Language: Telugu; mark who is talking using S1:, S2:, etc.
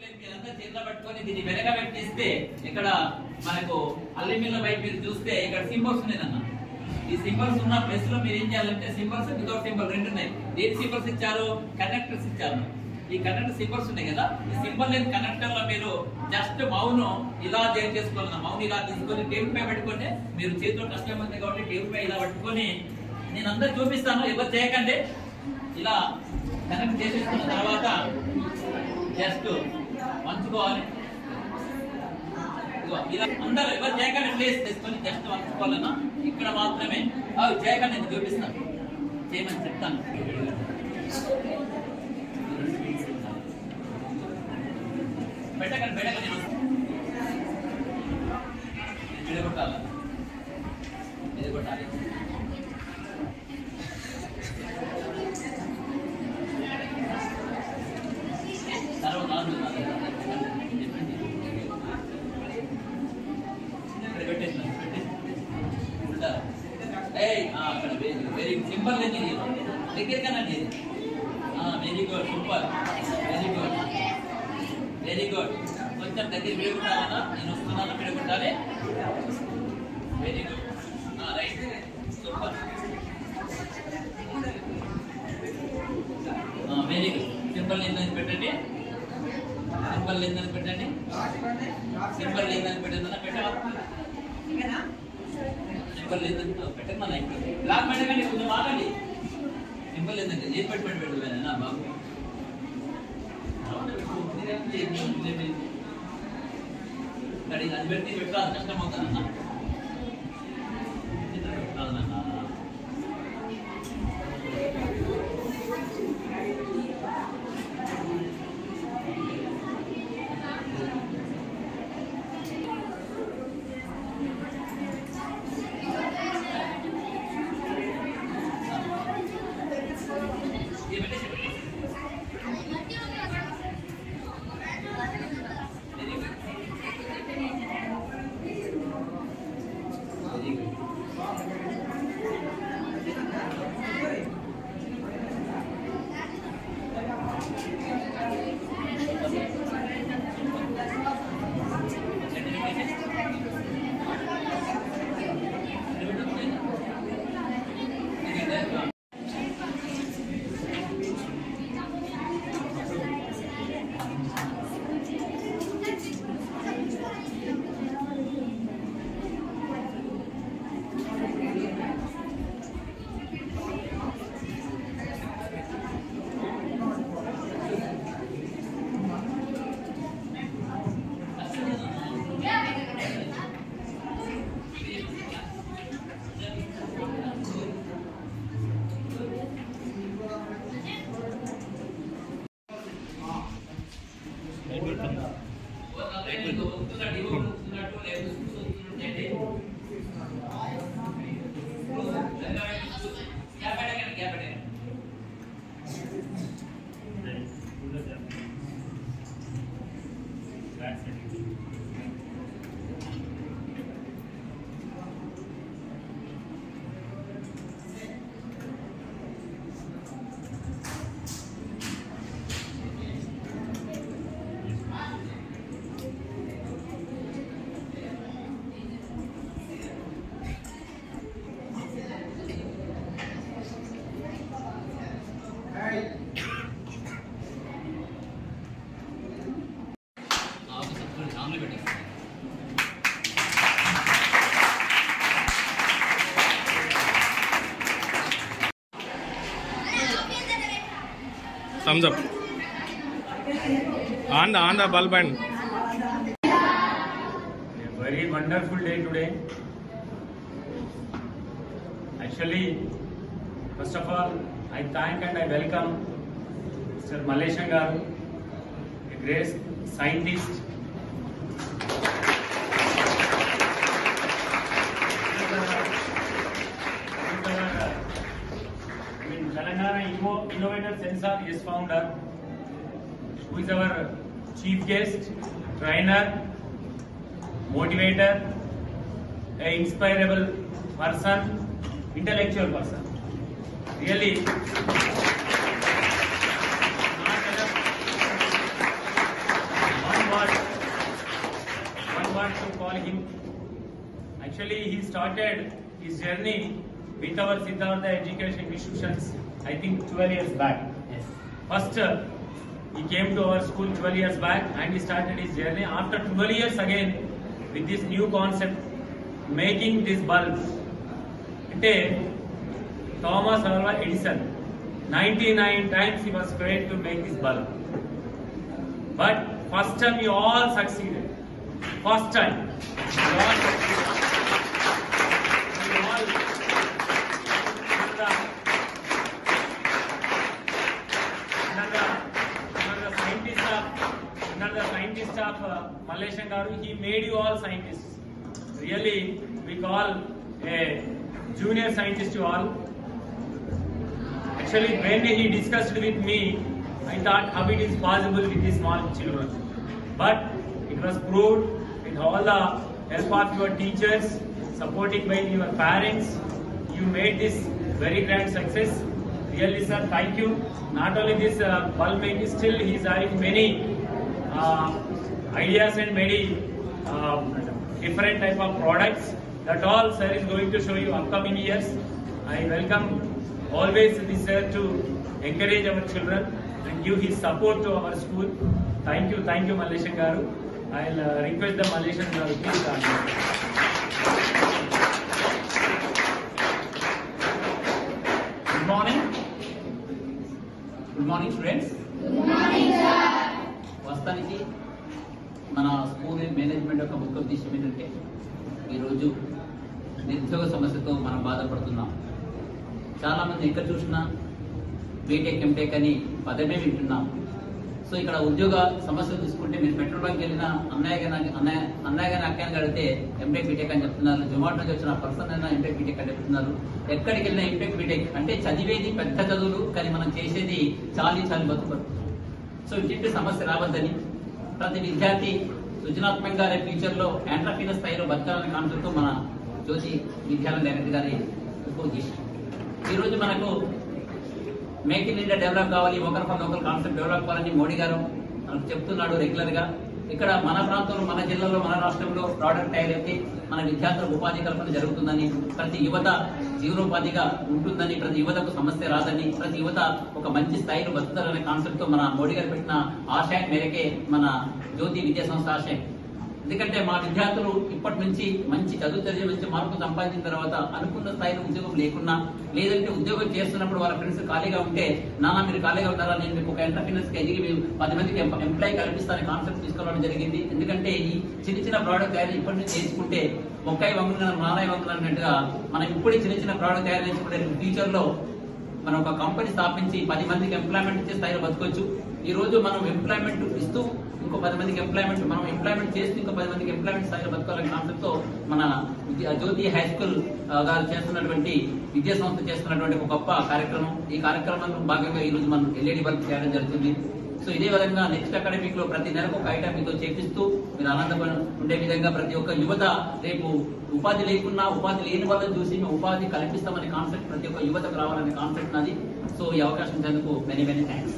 S1: మీరంతా చేతిలో పట్టుకొని దీన్ని వెనక పెట్టిస్తే ఇక్కడ మనకు అల్యూమినియం వైపు మీరు చూస్తే ఇక్కడ సింబల్స్ ఉన్నాయన్న. ఈ సింబల్స్ ఉన్న ప్లేస్ లో మీరు ఏం చేయాలంటే సింబల్స్ వితౌట్ సింబల్ రెండు ఉన్నాయి. దేని సింబల్స్ ఇచ్చారు? కనెక్టర్స్ ఇచ్చారు. ఈ కనెక్టర్ సింబల్స్ ఉన్నాయి కదా, ఈ సింబల్ లేని కనెక్టర్ లో మీరు జస్ట్ మౌన్ ఇలా జాయిన్ చేసుకోవాలన్న. మౌన్ ఇలా తీసుకొని టేబుల్ పై పెట్టుకుంటే మీరు చేతిలో కష్టం ఉంది కాబట్టి టేబుల్ పై ఇలా పట్టుకొని నేను అందరు చూపిస్తాను, ఎవరు చేయకండి. ఇలా కనెక్ట్ చేసేసుకున్న తర్వాత జస్ట్ వంచుకోవాలి. ఇలా అందరూ ఎవరు చేయకండి, ప్లేస్ తీసుకొని జస్ట్ వంచుకోవాలన్నా. ఇక్కడ మాత్రమే అవి చేయకండి, నేను చూపిస్తాను, చేయమని చెప్తాను. పెట్టకండి పెట్టకండి, నేను కొట్టాలి, ఇది కొట్టాలి. వెరీ సింపుల్ దగ్గరగానండి. Very good, super, very good, very good. కొంచెం దగ్గర విడగొట్టాలన్నా, నేను వస్తున్నాను, విడగొట్టాలి. Very good, right, super, very good. Simple ఏందని పెట్టండి, సింపుల్ ఏందని పెట్టండి, సింపుల్ ఏందని పెట్టండి, పెట్టాలి. సింపుల్ ఏందని పెట్టండి, బ్లాక్ పెట్టకండి, కొంచెం ఆగండి. సింపుల్ ఏంటంటే ఏ పెట్టుబడి బాబు అది పెడితే పెట్టాలి, కష్టం అవుతానన్నా.
S2: Thumbs up. On the bulb and.
S3: A very wonderful day today. Actually, first of all, I thank and I welcome Mr. Malleshan Garu, a great scientist. Telangana Innovator Sensor is founder, who is our chief guest, trainer, motivator, an inspirable person, intellectual person. Really, call him. Actually, he started his journey with our Siddhartha Education Institutions, I think 12 years back.
S1: Yes.
S3: First, he came to our school 12 years back and he started his journey. After 12 years again, with this new concept, making this bulb. Thomas Alva Edison, 99 times he was failed to make this bulb. But first time we all succeeded. First time. We all succeeded. We all under the scientist of Malaysian Garu, he made you all scientists. Really, we call a junior scientist to all. Actually, when he discussed with me, I thought how it is possible with these small children. But it was proved with all the help of your teachers, supported by your parents, you made this very grand success. Really, sir, thank you. Not only this bulb making, still he is having many ideas and many different type of products. That all sir is going to show you upcoming years. I welcome always this sir to encourage our children and give his support to our school. Thank you, Malaysian Garu. I'll request the Malaysian Garu please start.
S1: Good morning students. వాస్తవానికి మన స్కూల్ మేనేజ్మెంట్ యొక్క ముఖ్య ఉద్దేశం ఏంటంటే ఈరోజు నిరుద్యోగ సమస్యతో మనం బాధపడుతున్నాం. చాలామంది ఎక్కడ చూసినా బీటెక్ ఎంటెక్ అని పదమే వింటున్నాం. సో ఇక్కడ ఉద్యోగ సమస్యలు తీసుకుంటే మీరు పెట్రోల్ బంక్ వెళ్ళినా అన్నయ్య కానీ అక్కని అడిగితే ఎంటెక్ బీటెక్ అని చెప్తున్నారు. జొమాటో నుంచి వచ్చిన పర్సన్ అయినా ఎంటెక్ బీటెక్ అని చెప్తున్నారు. ఎక్కడికి వెళ్ళినా ఎంటెక్ బీటెక్ అంటే చదివేది పెద్ద చదువులు, కానీ మనం చేసేది చాలీ బతుకు. సో ఇటువంటి సమస్య రావద్దని ప్రతి విద్యార్థి సృజనాత్మకంగా రేపు ఫ్యూచర్లో ఎంటర్ప్రీనర్ స్థాయిలో బతకాలనే కాన్సెప్ట్తో మన జ్యోతి విద్యాలయ డైరెక్టర్ గారి ఉద్దేశం. ఈరోజు మనకు మేక్ ఇన్ ఇండియా డెవలప్ కావాలి, ఒకరి ఫర్ లోకల్ కాన్సెప్ట్ డెవలప్ కావాలని మోడీ గారు మనకు చెప్తున్నాడు రెగ్యులర్గా. ఇక్కడ మన ప్రాంతంలో, మన జిల్లాలో, మన రాష్ట్రంలో ప్రోడక్ట్ తయారైతే మన విద్యార్థులకు ఉపాధి కల్పన జరుగుతుందని, ప్రతి యువత జీవనోపాధిగా ఉంటుందని, ప్రతి యువతకు సమస్య రాదని, ప్రతి యువత ఒక మంచి స్థాయిలో బతుకుతారనే కాన్సెప్ట్తో మన మోడీ గారు పెట్టిన ఆశయం మేరకే మన జ్యోతి విద్యా సంస్థ ఆశయం. ఎందుకంటే మా విద్యార్థులు ఇప్పటి నుంచి మంచి చదువు చదివి మంచి మార్కులు సంపాదించిన తర్వాత అనుకున్న స్థాయిలో ఉద్యోగం లేకున్నా, లేదంటే ఉద్యోగం చేస్తున్నప్పుడు వాళ్ళ ఫ్రెండ్స్ ఖాళీగా ఉంటే, నాన్న మీరు ఖాళీగా ఉన్నారా, నేను మీకు ఒక ఎంటర్ప్రీనర్స్కి ఎదిగి 10 మందికి ఎంప్లాయ్ కల్పిస్తానే కాన్సెప్ట్ తీసుకోవడం జరిగింది. ఎందుకంటే ఈ చిన్న ప్రోడక్ట్ తయారు ఇప్పటి నుంచి చేసుకుంటే మొక్కాయి వంగున నారాయ వంగున అన్నట్టుగా మనం ఇప్పుడు చిన్న ప్రోడక్ట్ తయారు చేసుకుంటే ఫ్యూచర్ లో మనం ఒక కంపెనీ స్థాపించి 10 మందికి ఎంప్లాయ్మెంట్ ఇచ్చే స్థాయిలో బతకొచ్చు. ఈ రోజు మనం ఎంప్లాయ్మెంట్ ఇస్తూ ఇంకో 10 మందికి ఎంప్లాయ్మెంట్, మనం ఎంప్లాయ్మెంట్ చేస్తూ ఇంకో 10 మందికి ఎంప్లాయ్మెంట్ స్థాయిలో బతకాలనే కాన్సెప్ట్ తో మన జ్యోతి హై స్కూల్ గారు చేస్తున్నటువంటి విద్యా సంస్థ చేస్తున్నటువంటి ఒక గొప్ప కార్యక్రమం. ఈ కార్యక్రమంలో భాగంగా ఈ రోజు మనం ఎల్ఈడి వర్క్ చేయడం జరుగుతుంది. సో ఇదే విధంగా నెక్స్ట్ అకాడమిక్ లో ప్రతి నెలకు ఒక ఐటమ్ మీతో చేపిస్తూ మీరు ఆనందపడి ఉండే విధంగా ప్రతి ఒక్క యువత రేపు ఉపాధి లేకున్నా, ఉపాధి లేని వాళ్ళని చూసి మేము ఉపాధి కల్పిస్తామనే కాన్సెప్ట్ ప్రతి ఒక్క యువతకు రావాలనే కాన్సెప్ట్ నాది. సో ఈ అవకాశం ఇచ్చేందుకు మెనీ థ్యాంక్స్.